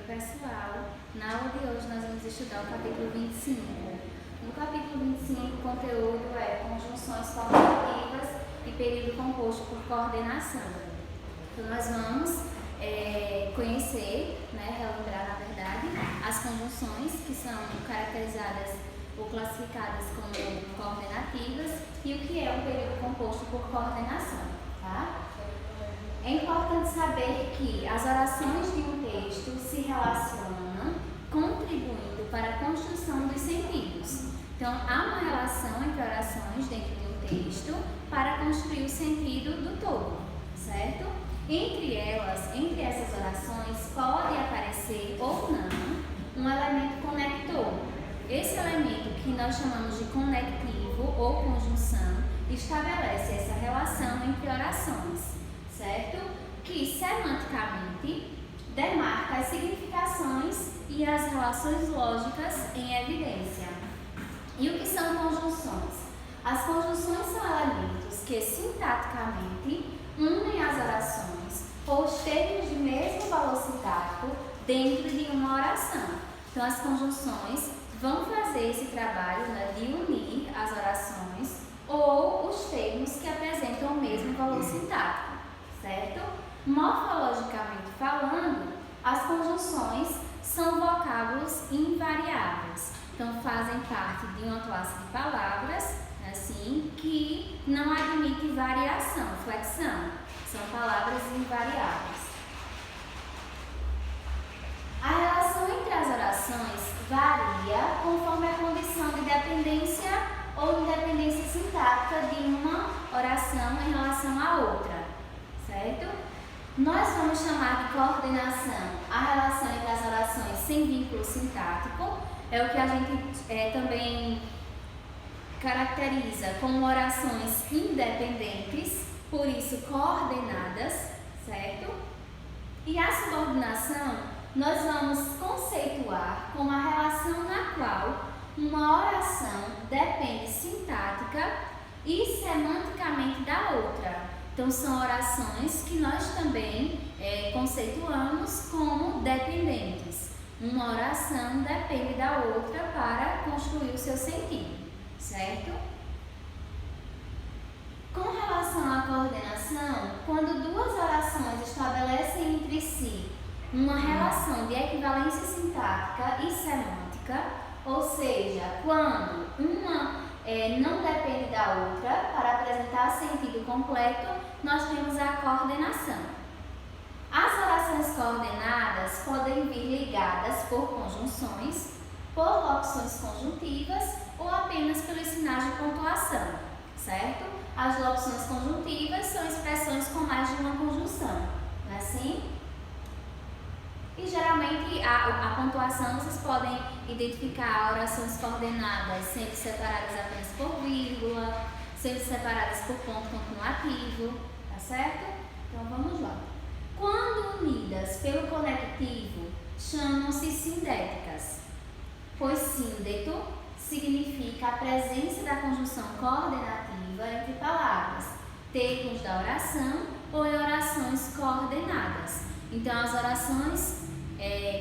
pessoal, na aula de hoje nós vamos estudar o capítulo 25. No capítulo 25, o conteúdo é conjunções coordenativas e período composto por coordenação. Então nós vamos conhecer, relembrar na verdade, as conjunções que são caracterizadas ou classificadas como coordenativas e o que é um período composto por coordenação, tá? É importante saber que as orações de um texto se relacionam, contribuindo para a construção dos sentidos. Então, há uma relação entre orações dentro de um texto para construir o sentido do todo, certo? Entre essas orações, pode aparecer ou não um elemento conector. Esse elemento, que nós chamamos de conectivo ou conjunção, estabelece essa relação entre orações, certo? Que semanticamente demarca as significações e as relações lógicas em evidência. E o que são conjunções? As conjunções são elementos que sintaticamente unem as orações ou os termos de mesmo valor sintático dentro de uma oração. Então, as conjunções vão fazer esse trabalho de unir as orações ou os termos que apresentam o mesmo valor sintático, certo? Morfologicamente falando, as conjunções são vocábulos invariáveis. Então, fazem parte de uma classe de palavras, assim, que não admite variação, flexão. São palavras invariáveis. A relação entre as orações varia conforme a condição de dependência ou independência sintática de uma oração em relação à outra, certo? Nós vamos chamar de coordenação a relação entre as orações sem vínculo sintático, é o que a gente também caracteriza como orações independentes, por isso coordenadas, certo? E a subordinação nós vamos conceituar como a relação na qual uma oração depende sintática e semanticamente da outra. Então, são orações que nós também conceituamos como dependentes. Uma oração depende da outra para construir o seu sentido, certo? Com relação à coordenação, quando duas orações estabelecem entre si uma relação de equivalência sintática e semântica, ou seja, quando uma não depende da outra para apresentar sentido completo, nós temos a coordenação. As orações coordenadas podem vir ligadas por conjunções, por locuções conjuntivas ou apenas pelos sinais de pontuação, certo? As locuções conjuntivas são expressões com mais de uma conjunção, não é assim? E geralmente a pontuação vocês podem identificar orações coordenadas sendo separadas apenas por vírgula, sendo separadas por ponto continuativo, tá certo? Então vamos lá. Quando unidas pelo conectivo, chamam-se sindéticas, pois síndeto significa a presença da conjunção coordenativa entre palavras, termos da oração ou em orações coordenadas. Então, as orações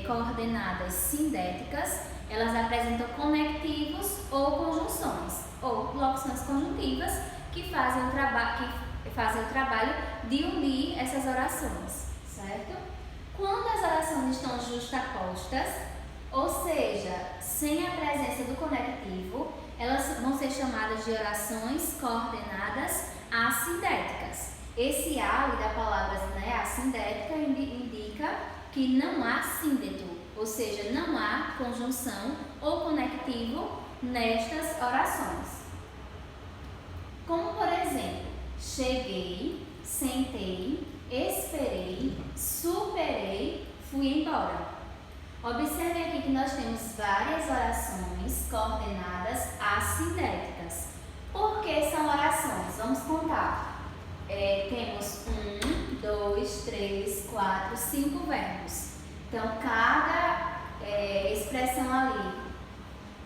coordenadas sindéticas, elas apresentam conectivos ou conjunções, ou locuções conjuntivas que fazem o trabalho de unir essas orações, certo? Quando as orações estão justapostas, ou seja, sem a presença do conectivo, elas vão ser chamadas de orações coordenadas assindéticas. Esse ali da palavra assindética indica que não há síndeto, ou seja, não há conjunção ou conectivo nestas orações. Como, por exemplo, cheguei, sentei, esperei, superei, fui embora. Observe aqui que nós temos várias orações coordenadas assindéticas. Por que são orações? Vamos contar. Temos 1, 2, 3, 4, 5 verbos. Então, cada expressão ali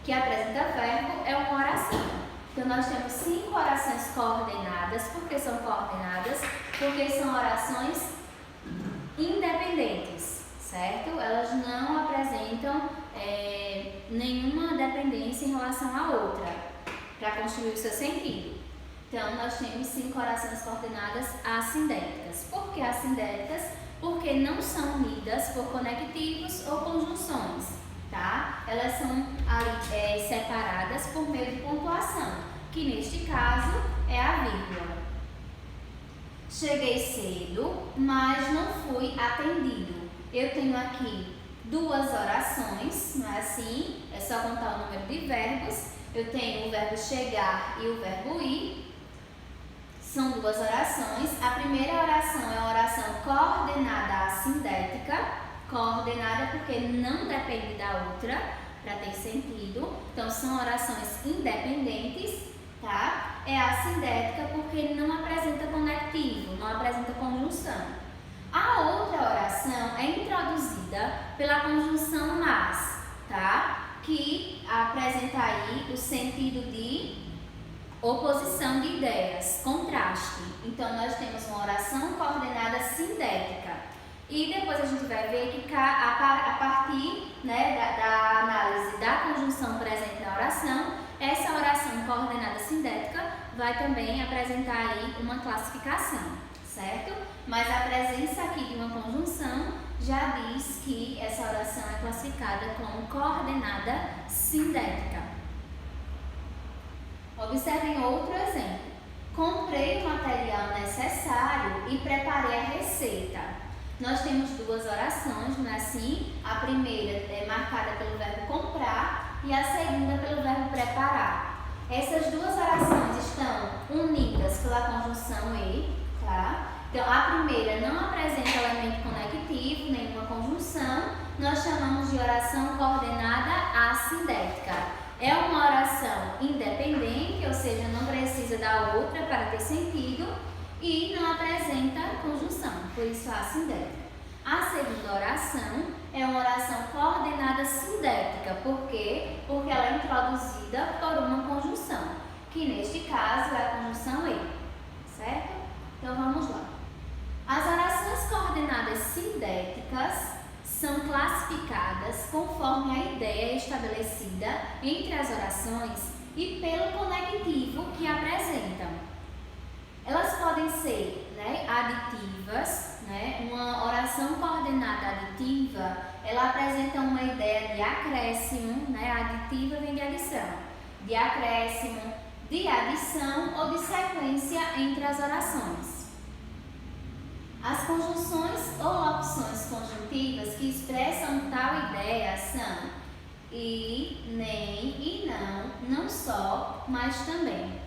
que apresenta verbo é uma oração. Então, nós temos 5 orações coordenadas. Por que são coordenadas? Porque são orações independentes, certo? Elas não apresentam nenhuma dependência em relação à outra para construir o seu sentido. Então, nós temos 5 orações coordenadas assindéticas. Por que assindéticas? Porque não são unidas por conectivos ou conjunções, tá? Elas são separadas por meio de pontuação, que neste caso é a vírgula. Cheguei cedo, mas não fui atendido. Eu tenho aqui 2 orações, não é assim? É só contar o número de verbos. Eu tenho o verbo chegar e o verbo ir. São 2 orações. A primeira oração é a oração coordenada assindética. Coordenada porque não depende da outra para ter sentido. Então, são orações independentes, tá? É assindética porque não apresenta conectivo, não apresenta conjunção. A outra oração é introduzida pela conjunção mas, tá? Que apresenta aí o sentido de oposição de ideias, contraste. Então, nós temos uma oração coordenada sindética. E depois a gente vai ver que a partir, né, da análise da conjunção presente na oração, essa oração coordenada sindética vai também apresentar aí uma classificação, certo? Mas a presença aqui de uma conjunção já diz que essa oração é classificada como coordenada sindética. Observem outro exemplo. Comprei o material necessário e preparei a receita. Nós temos 2 orações, não é assim? A primeira é marcada pelo verbo comprar e a segunda pelo verbo preparar. Essas 2 orações estão unidas pela conjunção e, tá? Então, a primeira não apresenta elemento conectivo, nenhuma conjunção. Nós chamamos de oração coordenada assindética. É uma oração independente, ou seja, não precisa da outra para ter sentido e não apresenta conjunção, por isso assindética. A segunda oração é uma oração coordenada sindética. Por quê? Porque ela é introduzida por uma conjunção, que neste caso é a conjunção e, certo? Então vamos lá. As orações coordenadas sindéticas são classificadas conforme a ideia estabelecida entre as orações e pelo conectivo que apresentam. Elas podem ser, né, aditivas, né? Uma oração coordenada aditiva, ela apresenta uma ideia de acréscimo, né? Aditiva vem de adição, de acréscimo, de adição ou de sequência entre as orações. As conjunções ou locuções conjuntivas que expressam tal ideia são e, nem e não só, mas também.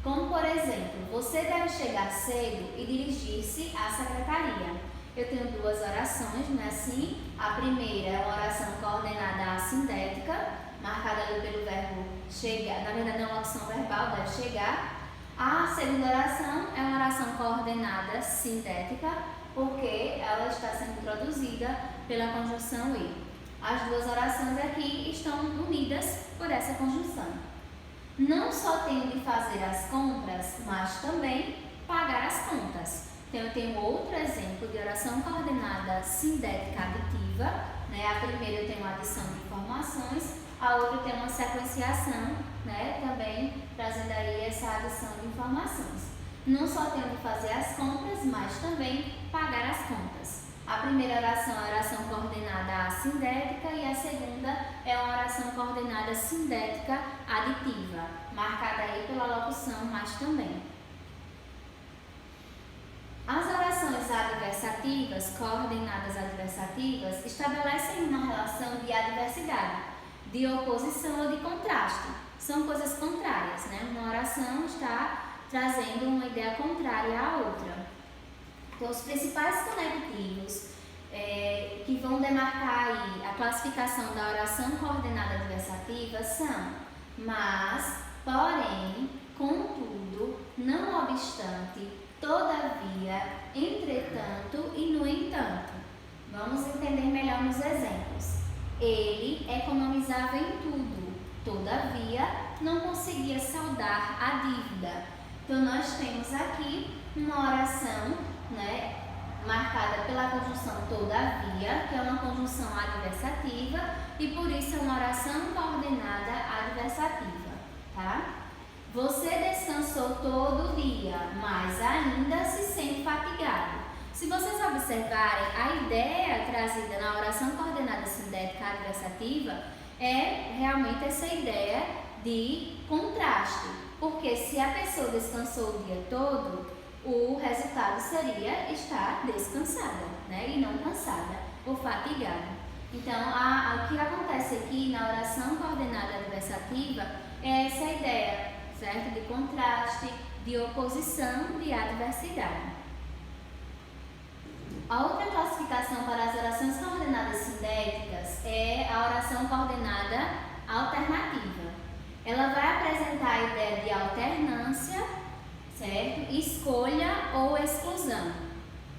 Como, por exemplo, você deve chegar cedo e dirigir-se à secretaria. Eu tenho 2 orações, não é assim? A primeira é uma oração coordenada assindética, marcada ali pelo verbo chegar, na verdade é uma locução verbal, deve chegar. A segunda oração é uma oração coordenada sindética, porque ela está sendo introduzida pela conjunção e. As 2 orações aqui estão unidas por essa conjunção. Não só tenho de fazer as compras, mas também pagar as contas. Então, eu tenho outro exemplo de oração coordenada sindética aditiva, né? A primeira eu tenho uma adição de informações, a outra tem uma sequenciação, né? Também trazendo aí essa adição de informações. Não só tenho de fazer as compras, mas também pagar as contas. A primeira oração é a oração coordenada assindética e a segunda é uma oração coordenada sindética aditiva, marcada aí pela locução mas também. As orações adversativas, coordenadas adversativas, estabelecem uma relação de adversidade, de oposição ou de contraste. São coisas contrárias, né? Uma oração está trazendo uma ideia contrária à outra. Então, os principais conectivos que vão demarcar aí a classificação da oração coordenada adversativa são mas, porém, contudo, não obstante, todavia, entretanto e no entanto. Vamos entender melhor nos exemplos. Ele economizava em tudo, todavia, não conseguia saldar a dívida. Então, nós temos aqui uma oração, né, marcada pela conjunção todavia, que é uma conjunção adversativa, e por isso é uma oração coordenada adversativa, tá? Você descansou todo o dia, mas ainda se sente fatigado. Se vocês observarem, a ideia trazida na oração coordenada sindética adversativa é realmente essa ideia de contraste, porque se a pessoa descansou o dia todo, o resultado seria estar descansada, né, e não cansada ou fatigada. Então, o que acontece aqui na oração coordenada adversativa é essa ideia, certo? De contraste, de oposição, de adversidade. A outra classificação para as orações coordenadas sindéticas é a oração coordenada alternativa. Ela vai apresentar a ideia de alternância, certo? Escolha ou exclusão.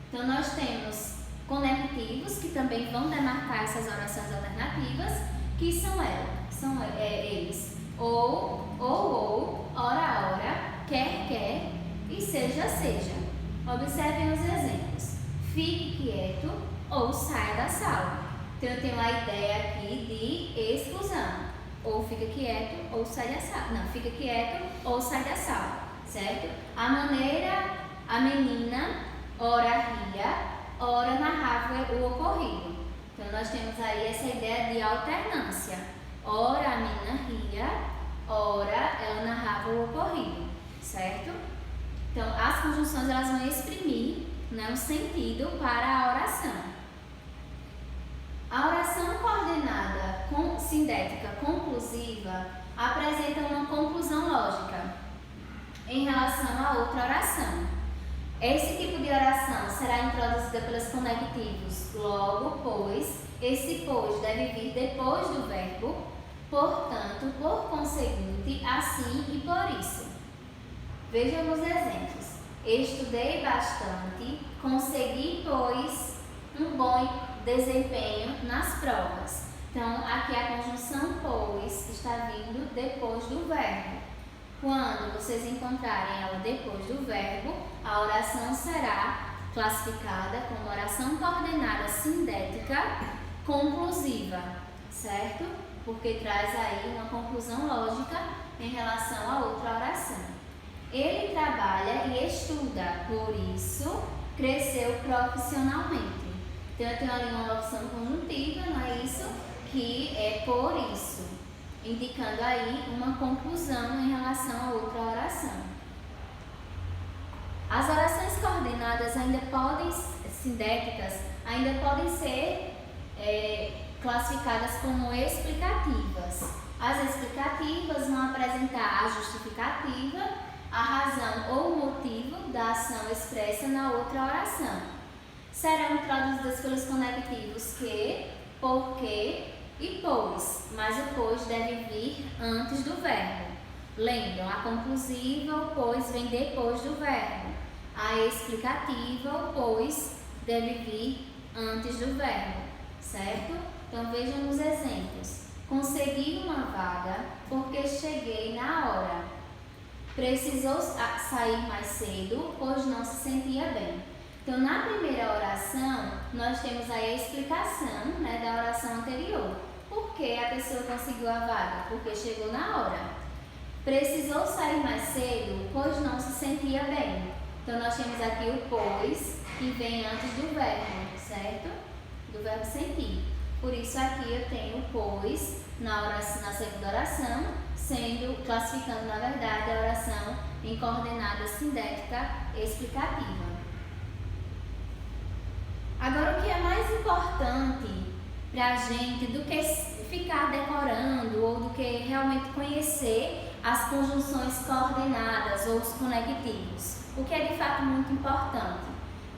Então, nós temos conectivos que também vão demarcar essas orações alternativas, que são eles ou, ora, quer e seja. Observem os exemplos. Fique quieto ou saia da sala. Então, eu tenho a ideia aqui de exclusão. Ou fica quieto ou sai da sala. Não, fica quieto ou sai da sala, certo? A menina, ora ria, ora narrava o ocorrido. Então, nós temos aí essa ideia de alternância. Ora a menina ria, ora ela narrava o ocorrido, certo? Então, as conjunções elas vão exprimir, né, um sentido para a oração. A oração coordenada sindética conclusiva apresenta uma conclusão lógica em relação a outra oração. Esse tipo de oração será introduzida pelos conectivos logo, pois. Esse pois deve vir depois do verbo, portanto, por conseguinte, assim e por isso. Vejam os exemplos. Estudei bastante, consegui, pois, um bom desempenho nas provas. Então, aqui a conjunção pois está vindo depois do verbo. Quando vocês encontrarem ela depois do verbo, a oração será classificada como oração coordenada sindética conclusiva, certo? Porque traz aí uma conclusão lógica em relação a outra oração. Ele trabalha e estuda, por isso cresceu profissionalmente. Então, eu tenho ali uma locução conjuntiva, não é isso? Que é por isso, indicando aí uma conclusão em relação a outra oração. As orações coordenadas sindéticas ainda podem ser classificadas como explicativas. As explicativas vão apresentar a justificativa, a razão ou motivo da ação expressa na outra oração. Serão introduzidas pelos conectivos que, porque e pois, mas o pois deve vir antes do verbo. Lembram, a conclusiva, o pois vem depois do verbo. A explicativa, o pois, deve vir antes do verbo, certo? Então vejam os exemplos. Consegui uma vaga porque cheguei na hora. Precisou sair mais cedo, pois não se sentia bem. Então, na primeira oração, nós temos aí a explicação, né, da oração anterior. Por que a pessoa conseguiu a vaga? Porque chegou na hora. Precisou sair mais cedo, pois não se sentia bem. Então, nós temos aqui o pois, que vem antes do verbo, certo? Do verbo sentir. Por isso, aqui eu tenho o pois na segunda oração, classificando, na verdade, a oração em coordenada sindética explicativa. Agora, o que é mais importante para a gente do que ficar decorando ou do que realmente conhecer as conjunções coordenadas ou os conectivos? O que é de fato muito importante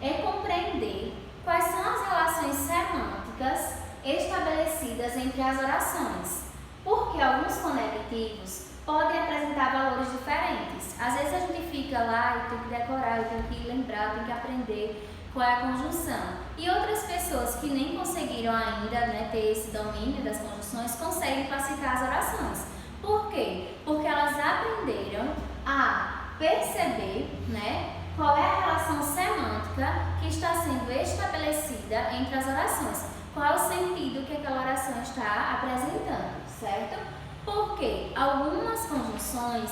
é compreender quais são as relações semânticas estabelecidas entre as orações, porque alguns conectivos podem apresentar valores diferentes. Às vezes a gente fica lá, eu tenho que decorar, eu tenho que lembrar, eu tenho que aprender qual é a conjunção. E outras pessoas que nem conseguiram ainda, né, ter esse domínio das conjunções, conseguem classificar as orações. Por quê? Porque elas aprenderam a perceber, né, qual é a relação semântica que está sendo estabelecida entre as orações. Qual é o sentido que aquela oração está apresentando, certo? Porque algumas conjunções,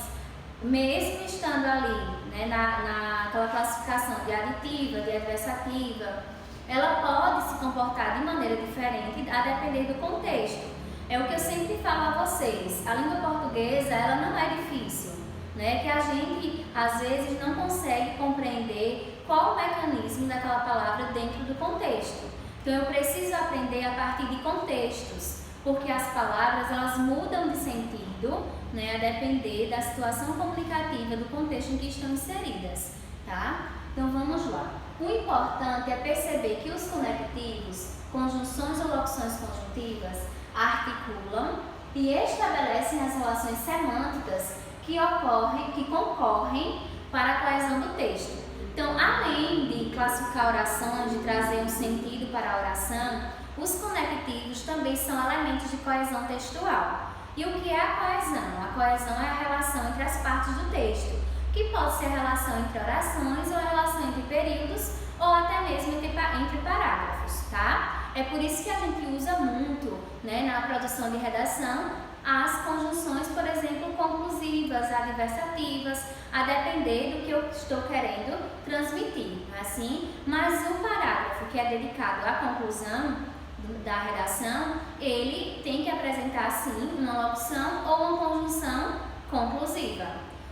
mesmo estando ali, né, naquela classificação de aditiva, de adversativa, ela pode se comportar de maneira diferente a depender do contexto. É o que eu sempre falo a vocês, a língua portuguesa ela não é difícil, né? Que a gente às vezes não consegue compreender qual o mecanismo daquela palavra dentro do contexto. Então eu preciso aprender a partir de contextos, porque as palavras elas mudam de sentido, né, a depender da situação comunicativa do contexto em que estão inseridas, tá? Então vamos lá. O importante é perceber que os conectivos, conjunções ou locuções conjuntivas, articulam e estabelecem as relações semânticas que concorrem para a coesão do texto. Então, além de classificar orações, de trazer um sentido para a oração, os conectivos também são elementos de coesão textual. E o que é a coesão? A coesão é a relação entre as partes do texto, que pode ser a relação entre orações ou a relação entre períodos ou até mesmo entre parágrafos, tá? É por isso que a gente usa muito, né, na produção de redação as conjunções, por exemplo, conclusivas, adversativas, a depender do que eu estou querendo transmitir, assim. Mas o parágrafo que é dedicado à conclusão da redação, ele tem que apresentar, sim, uma locução ou uma conjunção conclusiva.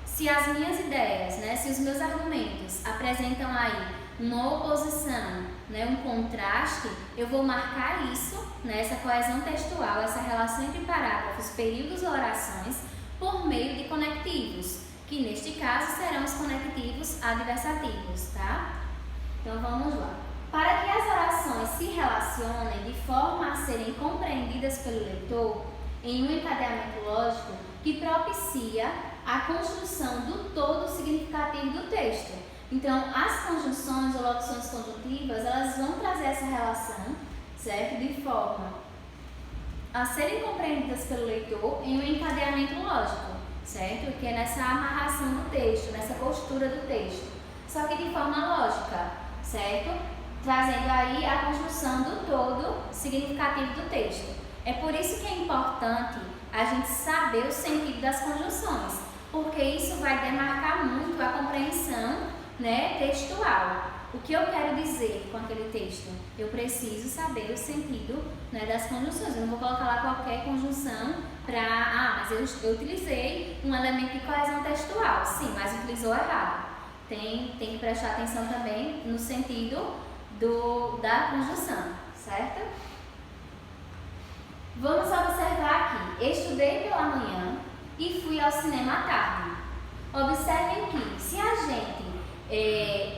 Se as minhas ideias, né, se os meus argumentos apresentam aí uma oposição, né, um contraste, eu vou marcar isso, né, essa coesão textual, essa relação entre parágrafos, períodos ou orações, por meio de conectivos, que neste caso serão os conectivos adversativos, tá? Então vamos lá. Para que as orações se relacionem de forma a serem compreendidas pelo leitor em um encadeamento lógico que propicia a construção do todo significativo do texto. Então, as conjunções ou locuções conjuntivas, elas vão trazer essa relação, certo? De forma a serem compreendidas pelo leitor em um encadeamento lógico, certo? Que é nessa amarração do texto, nessa postura do texto. Só que de forma lógica, certo? Trazendo aí a construção do todo significativo do texto. É por isso que é importante a gente saber o sentido das conjunções, porque isso vai demarcar muito a compreensão, né, textual. O que eu quero dizer com aquele texto? Eu preciso saber o sentido, né, das conjunções. Eu não vou colocar lá qualquer conjunção para... mas eu utilizei um elemento de coesão textual. Sim, mas utilizou errado. Tem que prestar atenção também no sentido da conjunção, certo? Vamos observar aqui. Estudei pela manhã e fui ao cinema à tarde. Observem que, se a gente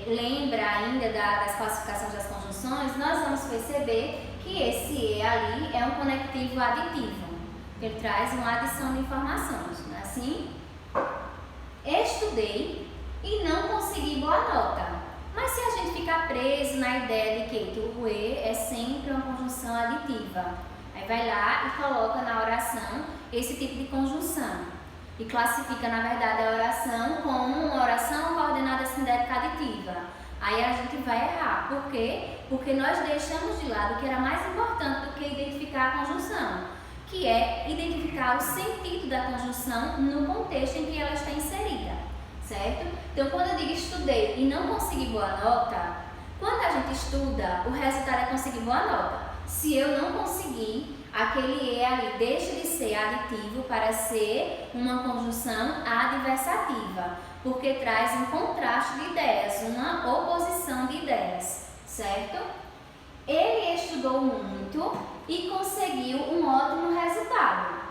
lembra ainda das classificações das conjunções, nós vamos perceber que esse E ali é um conectivo aditivo. Ele traz uma adição de informações, não é assim? Estudei e não consegui boa nota. Mas se a gente ficar preso na ideia de que o E é sempre uma conjunção aditiva, aí vai lá e coloca na oração esse tipo de conjunção. E classifica, na verdade, a oração como uma oração coordenada sintética aditiva. Aí a gente vai errar. Por quê? Porque nós deixamos de lado o que era mais importante do que identificar a conjunção, que é identificar o sentido da conjunção no contexto em que ela está inserida, certo? Então, quando eu digo estudei e não consegui boa nota, quando a gente estuda, o resultado é conseguir boa nota. Se eu não conseguir, aquele E ali deixa de ser aditivo para ser uma conjunção adversativa, porque traz um contraste de ideias, uma oposição de ideias, certo? Ele estudou muito e conseguiu um ótimo resultado.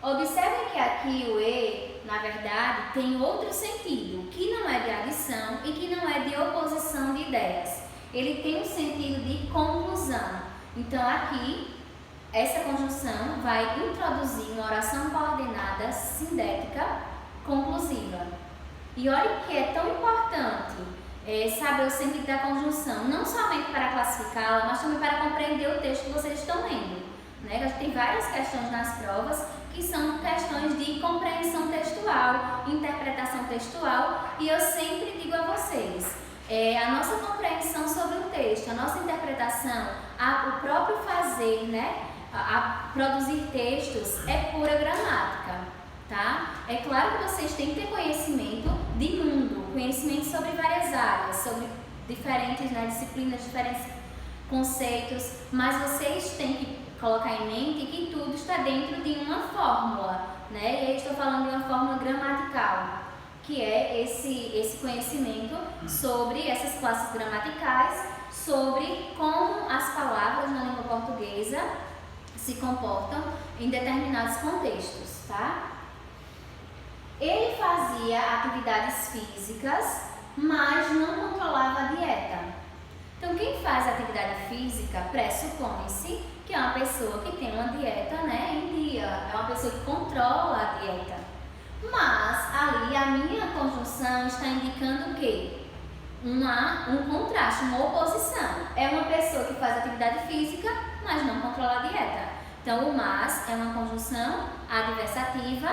Observem que aqui o E, na verdade, tem outro sentido, que não é de adição e que não é de oposição de ideias. Ele tem um sentido de conclusão. Então, aqui, essa conjunção vai introduzir uma oração coordenada sindética conclusiva. E olha que é tão importante saber o sentido da conjunção, não somente para classificá-la, mas também para compreender o texto que vocês estão lendo. Né? A gente tem várias questões nas provas que são questões de compreensão textual, interpretação textual, e eu sempre digo a vocês, a nossa compreensão sobre o texto, a nossa interpretação, o próprio fazer, né, a produzir textos é pura gramática, tá? É claro que vocês têm que ter conhecimento de mundo, conhecimento sobre várias áreas, sobre diferentes, né, disciplinas, diferentes conceitos, mas vocês têm que colocar em mente que tudo está dentro de uma fórmula, né? E aí estou falando de uma fórmula gramatical, que é esse conhecimento sobre essas classes gramaticais, sobre como as palavras na língua portuguesa se comportam em determinados contextos, tá? Ele fazia atividades físicas, mas não controlava a dieta. Então, quem faz atividade física pressupõe-se que é uma pessoa que tem uma dieta, né, em dia, é uma pessoa que controla a dieta. Mas ali a minha conjunção está indicando o quê? Um contraste, uma oposição. É uma pessoa que faz atividade física, mas não controla a dieta. Então, o mas é uma conjunção adversativa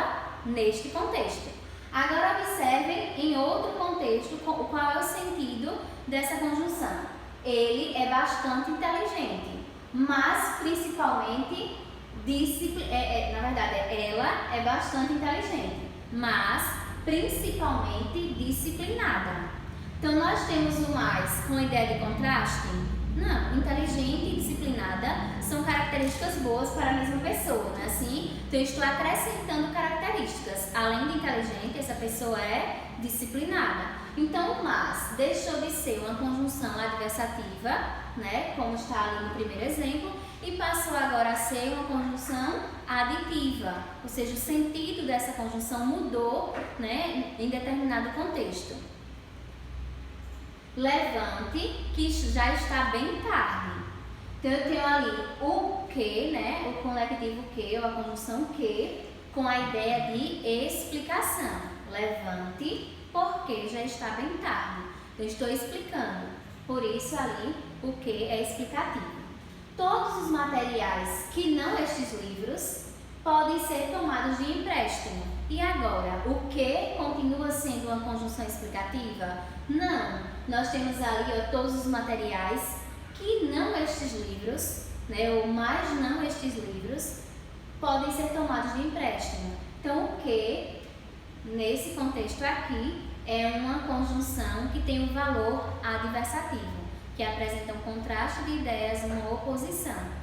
neste contexto. Agora observem em outro contexto qual é o sentido dessa conjunção. Ele é bastante inteligente, mas principalmente na verdade, ela é bastante inteligente, mas principalmente disciplinada. Então, nós temos o mais com a ideia de contraste? Não, inteligente e disciplinada são características boas para a mesma pessoa, não é assim? Então, eu estou acrescentando características. Além de inteligente, essa pessoa é disciplinada. Então, o mas deixou de ser uma conjunção adversativa, né, como está ali no primeiro exemplo, e passou agora a ser uma conjunção aditiva, ou seja, o sentido dessa conjunção mudou, né, em determinado contexto. Levante, que já está bem tarde. Então, eu tenho ali o que, né, o conectivo que, ou a conjunção que, com a ideia de explicação. Levante, porque já está bem tarde. Eu estou explicando. Por isso, ali, o que é explicativo. Todos os materiais que não estes livros podem ser tomados de empréstimo. E agora, o que continua sendo uma conjunção explicativa? Não. Nós temos ali todos os materiais que não estes livros, né, ou mais não estes livros, podem ser tomados de empréstimo. Então, o que, nesse contexto aqui, é uma conjunção que tem um valor adversativo, que apresenta um contraste de ideias, uma oposição.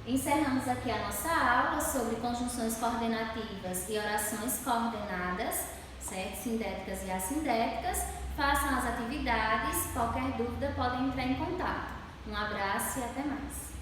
Encerramos aqui a nossa aula sobre conjunções coordenativas e orações coordenadas, certo? Sindéticas e assindéticas. Façam as atividades, qualquer dúvida podem entrar em contato. Um abraço e até mais.